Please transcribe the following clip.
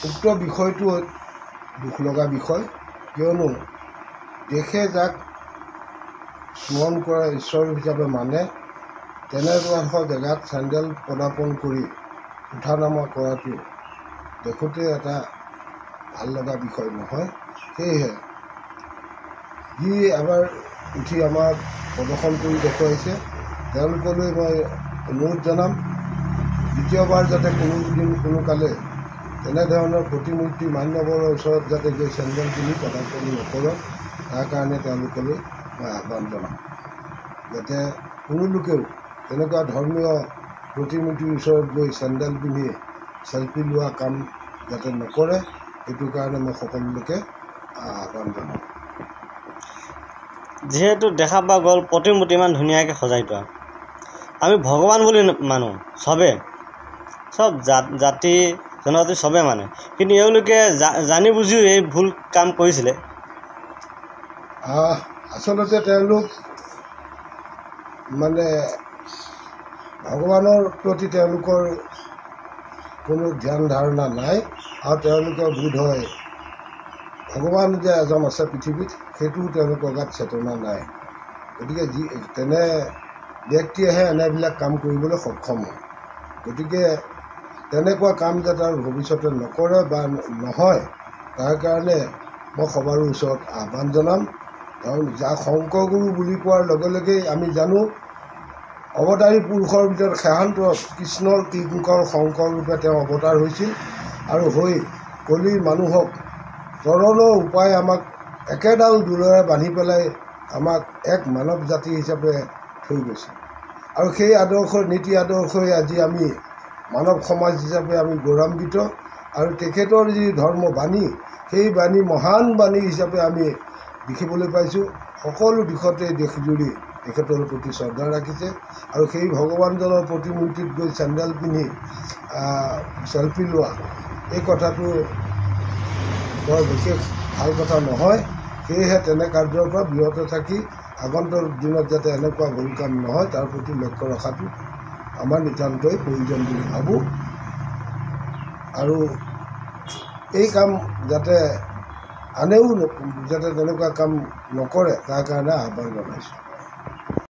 উক্ত বিষয়টো দুখ লগা বিষয়, কিয়নো দেশে যাক স্মৰণ কৰা ঈশ্বৰ হিচাপে মানে তেনেধৰণৰ জেগাত চেণ্ডেল পদাৰ্পণ কৰি উঠা নামা কৰাটো দেখোঁতে এটা ভাল লগা বিষয় নহয়। সেয়েহে যি এবাৰ উঠি আমাক প্ৰদৰ্শন কৰি দেখুৱাইছে তেওঁলোকলৈ মই অনুৰোধ জনাম, দ্বিতীয়বাৰ যাতে কোনো কালে তেনেধৰণৰ প্ৰতিমূৰ্তি মান্যৱৰৰ ওচৰত যাতে গৈ চেণ্ডেল পিন্ধি পদাৰ্পণ নকৰক, তাৰ কাৰণে তেওঁলোকলৈ মই আহ্বান জনাম। যাতে কোনো লোকেও তেনেকুৱা ধৰ্মীয় প্ৰতিমূৰ্তিৰ ওচৰত গৈ চেণ্ডেল পিন্ধি চেল্ফি লোৱা কাম যাতে নকৰে, সেইটো কাৰণে মই সকলোকে আহ্বান জনাম। যিহেতু দেখা পোৱা গ'ল প্ৰতিমূৰ্তি ইমান ধুনীয়াকৈ সজাই থোৱা, আমি ভগৱান বুলি মানো চবে, চব জাতি জনজাতি চবে মানে, কিন্তু এওঁলোকে জানি বুজিও এই ভুল কাম কৰিছিলে। আচলতে তেওঁলোক মানে ভগৱানৰ প্ৰতি তেওঁলোকৰ কোনো ধ্যান ধাৰণা নাই, আৰু তেওঁলোকৰ বোধ হয় ভগৱান যে এজন আছে পৃথিৱীত সেইটোও তেওঁলোকৰ গাত চেতনা নাই। গতিকে তেনে ব্যক্তিয়েহে এনেবিলাক কাম কৰিবলৈ সক্ষম হয়। গতিকে তেনেকুৱা কাম যাতে আৰু ভৱিষ্যতে নকৰে বা নহয়, তাৰ কাৰণে মই সবাৰো ওচৰত আহ্বান জনাম। কাৰণ যাক শংকৰ গুৰু বুলি কোৱাৰ লগে লগেই আমি জানো অৱতাৰী পুৰুষৰ ভিতৰত সেহান্ত কৃষ্ণৰ কিংকৰ শংকৰ ৰূপে তেওঁ অৱতাৰ হৈছিল, আৰু হৈ কলিৰ মানুহক তৰণৰ উপায় আমাক একেডাল দোলেৰে বান্ধি পেলাই আমাক এক মানৱ জাতি হিচাপে থৈ গৈছে। আৰু সেই আদৰ্শৰ নীতি আদৰ্শই আজি আমি মানৱ সমাজ হিচাপে আমি গৌৰৱান্বিত, আৰু তেখেতৰ যি ধৰ্ম বাণী, সেই বাণী মহান বাণী হিচাপে আমি দেখিবলৈ পাইছোঁ। সকলো দিশতে দেশজুৰি তেখেতৰ প্ৰতি শ্ৰদ্ধা ৰাখিছে, আৰু সেই ভগৱানজনৰ প্ৰতিমূৰ্তিত গৈ চেণ্ডেল পিন্ধি চেল্ফি লোৱা এই কথাটো বৰ বিশেষ ভাল কথা নহয়। সেয়েহে তেনে কাৰ্যৰ পৰা বিৰত থাকি আগন্তুক দিনত যাতে এনেকুৱা ভুল কাম নহয় তাৰ প্ৰতি লক্ষ্য ৰখাটো আমাৰ নিতান্তই প্ৰয়োজন বুলি ভাবোঁ। আৰু এই কাম যাতে আনেও যাতে তেনেকুৱা কাম নকৰে তাৰ কাৰণে আহ্বান জনাইছোঁ।